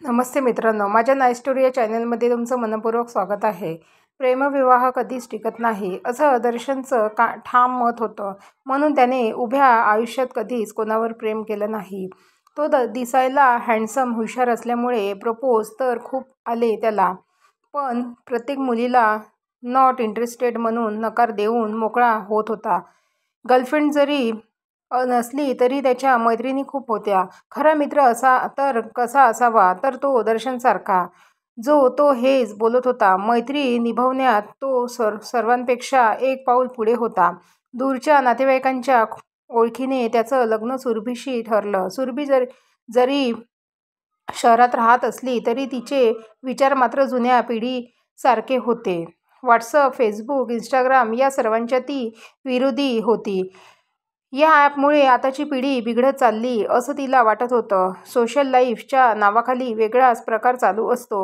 नमस्ते मित्रांनो, माझ्या nice story या चॅनलमध्ये तुमचं मनपूर्वक स्वागत आहे. प्रेमविवाह कधीच टिकत नाही असं दर्शनचं ठाम मत होतं. म्हणून त्याने उभ्या आयुष्यात कधीच कोणावर प्रेम केलं नाही. तो दिसायला हँडसम, हुशार असल्यामुळे प्रपोज तर खूप आले त्याला. पण प्रत्येक मुलीला नॉट इंटरेस्टेड म्हणून नकार देऊन मोकळा होत होता. गर्लफ्रेंड जरी नसली तरी त्याच्या मैत्रिणी खूप होत्या. खरा मित्र असा तर कसा असावा, तर तो दर्शनसारखा, जो तो हेच बोलत होता. मैत्री निभावण्यात तो सर्वांपेक्षा एक पाऊल पुढे होता. दूरच्या नातेवाईकांच्या ओळखीने त्याचं लग्न सुरभीशी ठरलं. सुरभी जरी शहरात राहत असली तरी तिचे विचार मात्र जुन्या पिढीसारखे होते. व्हॉट्सअप, फेसबुक, इंस्टाग्राम या सर्वांच्या ती विरोधी होती. या ॲपमुळे आताची पिढी बिघडत चालली असं तिला वाटत होतं. सोशल लाईफच्या नावाखाली वेगळाच प्रकार चालू असतो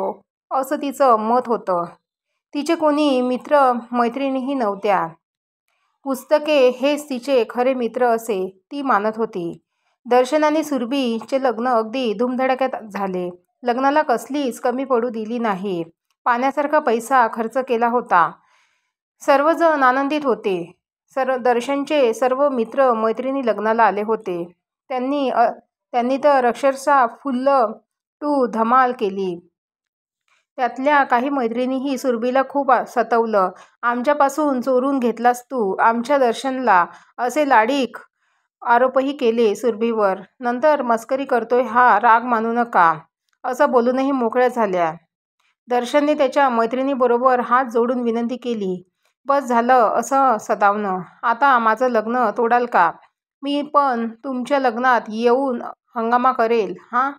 असं तिचं मत होतं. तिचे कोणी मित्र मैत्रिणीही नव्हत्या. पुस्तके हेच तिचे खरे मित्र असे ती मानत होती. दर्शन आणि सुरभीचे लग्न अगदी धूमधडाक्यात झाले. लग्नाला कसलीच कमी पडू दिली नाही. पाण्यासारखा पैसा खर्च केला होता. सर्वजण आनंदित होते. दर्शनचे सर्व मित्र मैत्रिणी लग्नाला आले होते. त्यांनी तर अक्षरशः फुल्ल टू धमाल केली. त्यातल्या काही मैत्रिणीही सुरभीला खूप सतवलं. आमच्यापासून चोरून घेतलास तू आमच्या दर्शनला, असे लाडीक आरोपही केले सुरभीवर. नंतर मस्करी करतोय हा, राग मानू नका, असं बोलूनही मोकळ्या झाल्या. दर्शनने त्याच्या मैत्रिणीबरोबर हात जोडून विनंती केली, बस झालं असं सतावणं. आता माझं लग्न तोडाल का? मी पण तुमच्या लग्नात येऊन हंगामा करेल हां.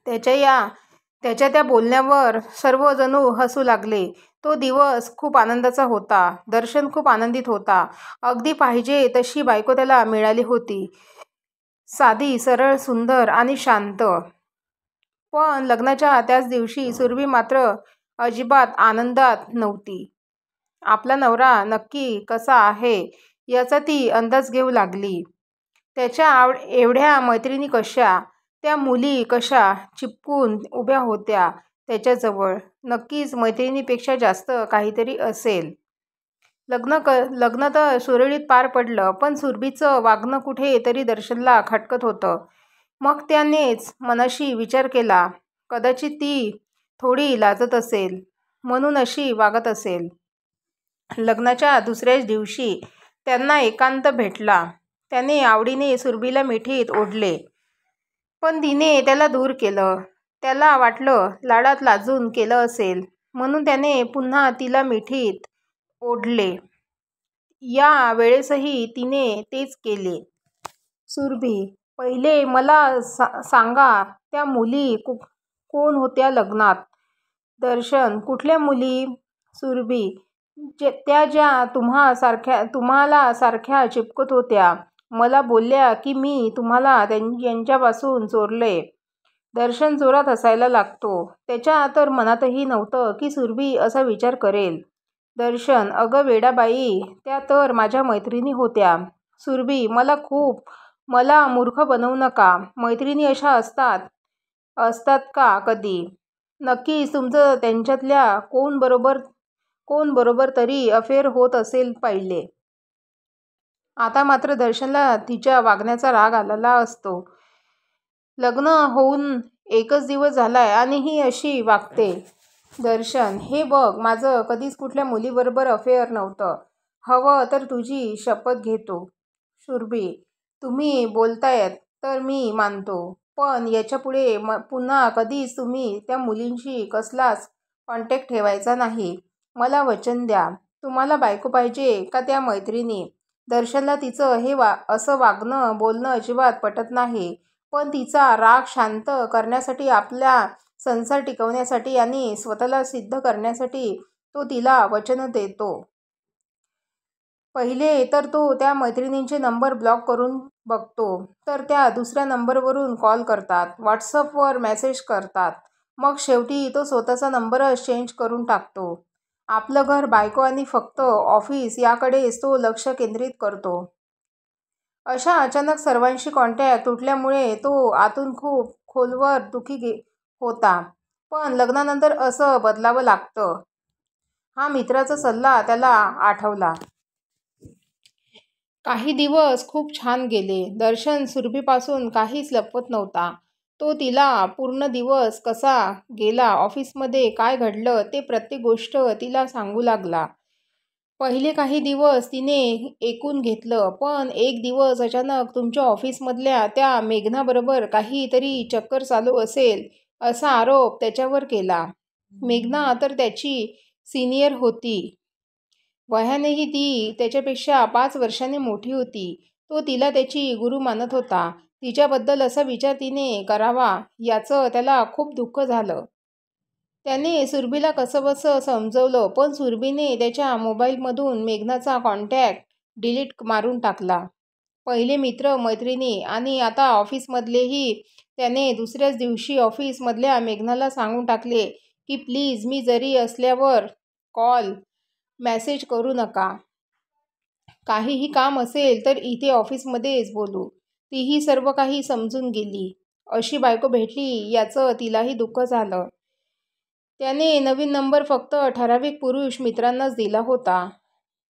त्याच्या त्या बोलण्यावर सर्वजणू हसू लागले. तो दिवस खूप आनंदाचा होता. दर्शन खूप आनंदित होता. अगदी पाहिजे तशी बायको त्याला मिळाली होती. साधी, सरळ, सुंदर आणि शांत. पण लग्नाच्या त्याच दिवशी सुरभी मात्र अजिबात आनंदात नव्हती. आपला नवरा नक्की कसा आहे याचा ती अंदाज घेऊ लागली. त्याच्या एवढ्या मैत्रिणी कशा, त्या मुली कशा चिपकून उभ्या होत्या त्याच्याजवळ. नक्कीच मैत्रिणीपेक्षा जास्त काहीतरी असेल. लग्न तर सुरळीत पार पडलं, पण सुरभीचं वागणं कुठे तरी दर्शनला खटकत होतं. मग त्यानेच मनाशी विचार केला, कदाचित ती थोडी लाजत असेल म्हणून अशी वागत असेल. लग्नाच्या दुसऱ्याच दिवशी त्यांना एकांत भेटला. त्याने आवडीने सुरभीला मिठीत ओढले, पण तिने त्याला दूर केलं. त्याला वाटलं लाडात लाजून केलं असेल म्हणून त्याने पुन्हा तिला मिठीत ओढले. या वेळेसही तिने तेच केले. सुरभी, पहिले मला सांगा, त्या मुली कोण होत्या लग्नात? दर्शन, कुठल्या मुली? सुरभी, त्या ज्या तुम्हाला सारख्या चिपकत होत्या. मला बोलल्या की मी तुम्हाला यांच्यापासून चोरले. दर्शन जोरात हसायला लागतो. त्याच्या तर मनातही नव्हतं की सुरभी असा विचार करेल. दर्शन, अगं वेडाबाई, त्या तर माझ्या मैत्रिणी होत्या. सुरभी, मला मूर्ख बनवू नका. मैत्रिणी अशा असतात का कधी? नक्कीच तुमचं त्यांच्यातल्या कोण बरोबर तरी अफेअर होत असेल पहिले. आता मात्र दर्शनला तिच्या वागण्याचा राग आलेला असतो. लग्न होऊन एकच दिवस झालाय आणि ही अशी वागते. दर्शन, हे बघ, माझं कधीच कुठल्या मुलीबरोबर अफेअर नव्हतं. हवं तर तुझी शपथ घेतो. सुरभी, तुम्ही बोलतायत तर मी मानतो, पण याच्यापुढे पुन्हा कधीच तुम्ही त्या मुलींशी कसलाच कॉन्टॅक्ट ठेवायचा नाही. मला वचन द्या. तुम्हाला बायको पाहिजे का त्या मैत्रिणी? दर्शनला तिचं हे असं वागणं बोलणं अजिबात पटत नाही. पण तिचा राग शांत करण्यासाठी, आपला संसार टिकवण्यासाठी आणि स्वतःला सिद्ध करण्यासाठी तो तिला वचन देतो. पहिले तर तो त्या मैत्रिणींचे नंबर ब्लॉक करून बघतो, तर त्या दुसऱ्या नंबरवरून कॉल करतात, व्हॉट्सअपवर मेसेज करतात. मग शेवटी तो स्वतःचा नंबरच चेंज करून टाकतो. आपलं घर, बायको आणि फक्त ऑफिस याकडेच तो लक्ष केंद्रित करतो. अशा अचानक सर्वांशी कॉन्टॅक्ट तुटल्यामुळे तो आतून खूप खोलवर होता. पण लग्नानंतर असं बदलावं लागतं, हा मित्राचा सल्ला त्याला आठवला. काही दिवस खूप छान गेले. दर्शन सुरभीपासून काहीच लपवत नव्हता. तो तिला पूर्ण दिवस कसा गेला, ऑफिसमध्ये काय घडलं ते प्रत्येक गोष्ट तिला सांगू लागला. पहिले काही दिवस तिने ऐकून घेतलं, पण एक दिवस अचानक तुमच्या ऑफिसमधल्या त्या मेघनाबरोबर काहीतरी चक्कर चालू असेल असा आरोप त्याच्यावर केला. मेघना तर त्याची सिनियर होती. वयानेही ती त्याच्यापेक्षा 5 वर्षांनी मोठी होती. तो तिला त्याची गुरु मानत होता. तिच्याबद्दल असा विचार तिने करावा याचं त्याला खूप दुःख झालं. त्याने सुरभीला कसंबसं समजवलं, पण सुरभीने त्याच्या मोबाईलमधून मेघनाचा कॉन्टॅक्ट डिलीट मारून टाकला. पहिले मित्र मैत्रिणी आणि आता ऑफिसमधलेही त्याने दुसऱ्याच दिवशी ऑफिसमधल्या मेघनाला सांगून टाकले की प्लीज मी जरी असल्यावर कॉल मेसेज करू नका. काहीही काम असेल तर इथे ऑफिसमध्येच बोलू. तीही सर्व काही समजून गेली. अशी बायको भेटली याचं तिलाही दुःख झालं. त्याने नवीन नंबर फक्त ठराविक पुरुष मित्रांनाच दिला होता.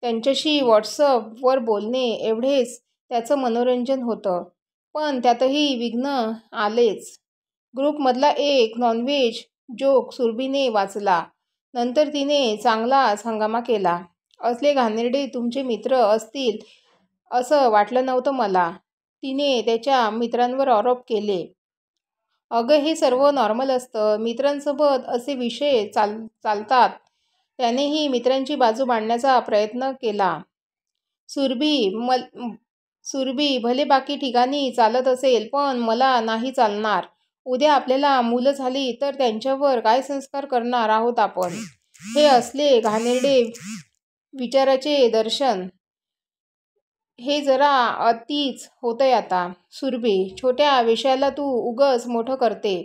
त्यांच्याशी व्हॉट्सअपवर बोलणे एवढेच त्याचं मनोरंजन होतं. पण त्यातही विघ्न आलेच. ग्रुपमधला एक नॉनव्हेज जोक सुरभीने वाचला. नंतर तिने चांगलाच हंगामा केला. असले घाणेरडे तुमचे मित्र असतील असं वाटलं नव्हतं मला, तिने त्याच्या मित्रांवर आरोप केले. अगं हे सर्व नॉर्मल असतं. मित्रांसोबत असे विषय चालतात. त्यानेही मित्रांची बाजू मांडण्याचा प्रयत्न केला. सुरभी भले बाकी ठिकाणी चालत असेल, पण मला नाही चालणार. उद्या आपल्याला मुलं झाली तर त्यांच्यावर काय संस्कार करणार आहोत आपण. हे असले घाणेरडे विचाराचे दर्शन, हे जरा अतिच होतंय आता. सुरभी, छोट्या विषयाला तू उगच मोठं करते.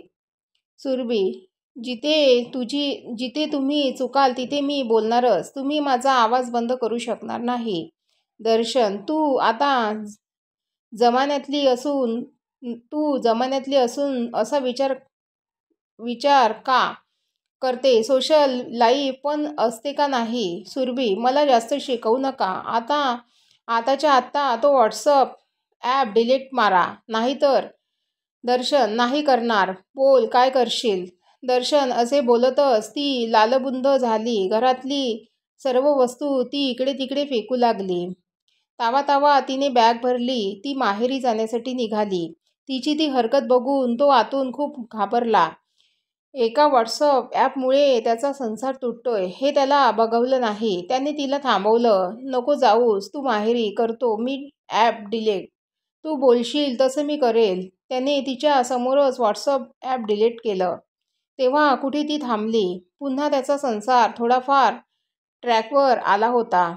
सुरभी, जिथे तुम्ही चुकाल तिथे मी बोलणारच. तुम्ही माझा आवाज बंद करू शकणार नाही. दर्शन, तू जमान्यातली असून असा विचार का करते. सोशल लाईफ पण असते का नाही. सुरभी, मला जास्त शिकवू नका. आताच्या आत्ता तो व्हॉट्सअप ॲप डिलीट मारा, नाहीतर. दर्शन, नाही करणार. बोल, काय करशील. दर्शन असे बोलतच ती लालबुंद झाली. घरातली सर्व वस्तू ती इकडे तिकडे फेकू लागली. तावा तिने बॅग भरली. ती माहेरी जाण्यासाठी निघाली. तिची ती हरकत बघून तो आतून खूप घाबरला. एका व्हॉट्सअप ॲपमुळे त्याचा संसार तुटतोय हे त्याला बघवलं नाही. त्याने तिला थांबवलं. नको जाऊस, तू माहेरी, करतो मी ॲप डिलीट. तू बोलशील तसं मी करेल. त्याने तिच्या समोरच व्हॉट्सअप ॲप डिलीट केलं. तेव्हा कुठे ती थांबली. पुन्हा त्याचा संसार थोडाफार ट्रॅकवर आला होता.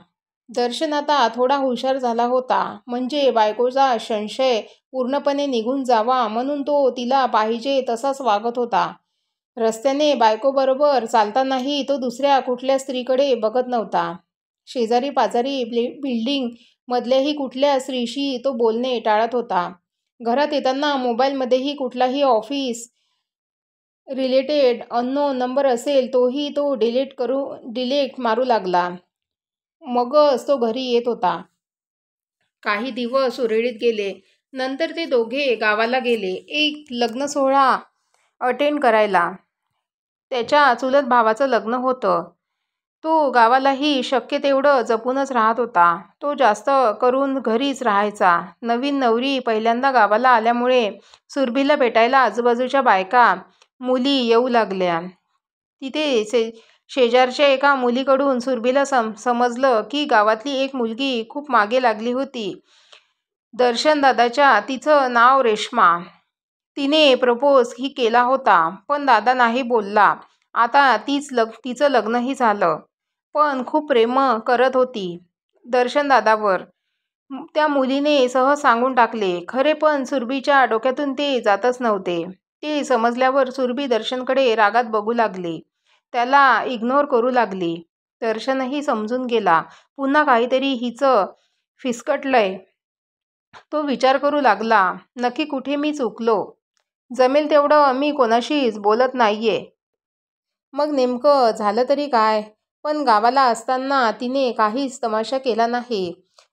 दर्शन आता थोडा हुशार झाला होता. म्हणजे बायकोचा संशय पूर्णपणे निघून जावा म्हणून तो तिला पाहिजे तसाच वागत होता. रस्त्याने बायकोबरोबर चालतानाही तो दुसऱ्या कुठल्या स्त्रीकडे बघत नव्हता. शेजारी पाजारी बिल्डिंग मधल्याही कुठल्या स्त्रीशी तो बोलणे टाळत होता. घरात येताना मोबाईलमध्येही कुठलाही ऑफिस रिलेटेड अननोन नंबर असेल तोही तो डिलीट मारू लागला. मगच तो घरी येत होता. काही दिवस सुरळीत गेले. नंतर ते दोघे गावाला गेले एक लग्न सोहळा अटेंड करायला. त्याच्या चुलत भावाचं लग्न होतं. तो गावालाही शक्य तेवढं जपूनच राहत होता. तो जास्त करून घरीच राहायचा. नवीन नवरी पहिल्यांदा गावाला आल्यामुळे सुरभीला भेटायला आजूबाजूच्या बायका मुली येऊ लागल्या. तिथे शेजारच्या एका मुलीकडून सुरभीला समजलं की गावातली एक मुलगी खूप मागे लागली होती दर्शन दादाच्या. तिचं नाव रेश्मा. तिने प्रपोज ही केला होता, पण दादा नाही बोलला. आता तिचं लग्नही झालं, पण खूप प्रेम करत होती दर्शन दादावर. त्या मुलीने सहज सांगून टाकले. खरे पण सुरभीच्या डोक्यातून ते जातच नव्हते. ते समजल्यावर सुरभी दर्शनकडे रागात बघू लागली. त्याला इग्नोर करू लागली. दर्शनही समजून गेला. पुन्हा काहीतरी हिचं फिसकटलंय. तो विचार करू लागला, नक्की कुठे मी चुकलो. जमेल तेवढं मी कोणाशीच बोलत नाहीये. मग नेमकं झालं तरी काय? पण गावाला असताना तिने काहीच तमाशा केला नाही.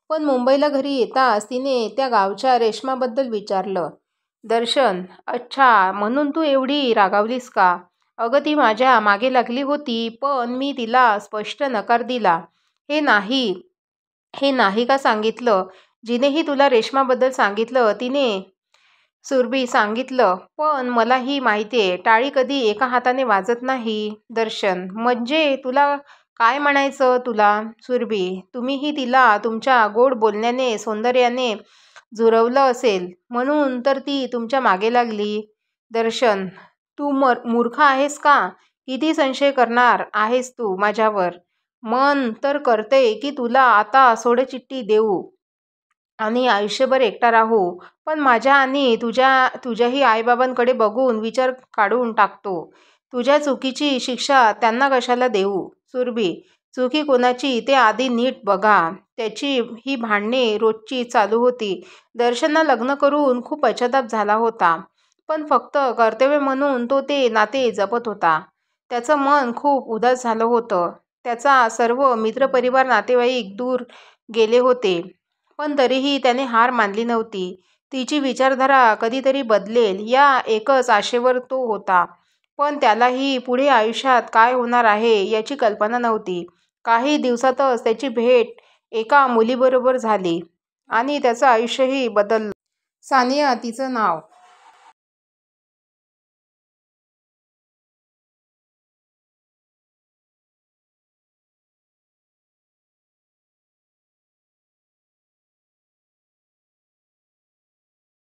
पण मुंबईला घरी येताच तिने त्या गावच्या रेश्माबद्दल विचारलं. दर्शन, अच्छा, म्हणून तू एवढी रागावलीस का? अगं ती माझ्या मागे लागली होती, पण मी तिला स्पष्ट नकार दिला. हे नाही हे नाही का सांगितलं? जिनेही तुला रेश्माबद्दल सांगितलं तिने? सुरभी सांगितलं, पण मलाही माहितीये टाळी कधी एका हाताने वाजत नाही. दर्शन, म्हणजे तुला काय म्हणायचं तुला? सुरभी, तुम्हीही तिला तुमच्या गोड बोलण्याने सौंदर्याने झुरवलं असेल म्हणून तर ती तुमच्या मागे लागली. दर्शन, तू मूर्ख आहेस का? किती संशय करणार आहेस तू माझ्यावर? मन तर करते की तुला आता सोडचिठ्ठी देऊ आणि आयुष्यभर एकटा राहू, पण माझ्या आणि तुझ्याही आईबाबांकडे बघून विचार काढून टाकतो. तुझ्या चुकीची शिक्षा त्यांना कशाला देऊ? सुरभी, चुकी कोणाची ते आधी नीट बघा. त्याची ही भांडणे रोजची चालू होती. दर्शनला लग्न करून खूप पश्चाताप झाला होता, पण फक्त कर्तव्य म्हणून तो ते नाते जपत होता. त्याचं मन खूप उदास झालं होतं. त्याचा सर्व मित्रपरिवार नातेवाईक दूर गेले होते, पण तरीही त्याने हार मानली नव्हती. तिची विचारधारा कधीतरी बदलेल या एकच आशेवर तो होता, पण त्यालाही पुढे आयुष्यात काय होणार आहे याची कल्पना नव्हती. काही दिवसातच त्याची भेट एका मुलीबरोबर झाली आणि त्याचं आयुष्यही बदललं. सानिया तिचं नाव.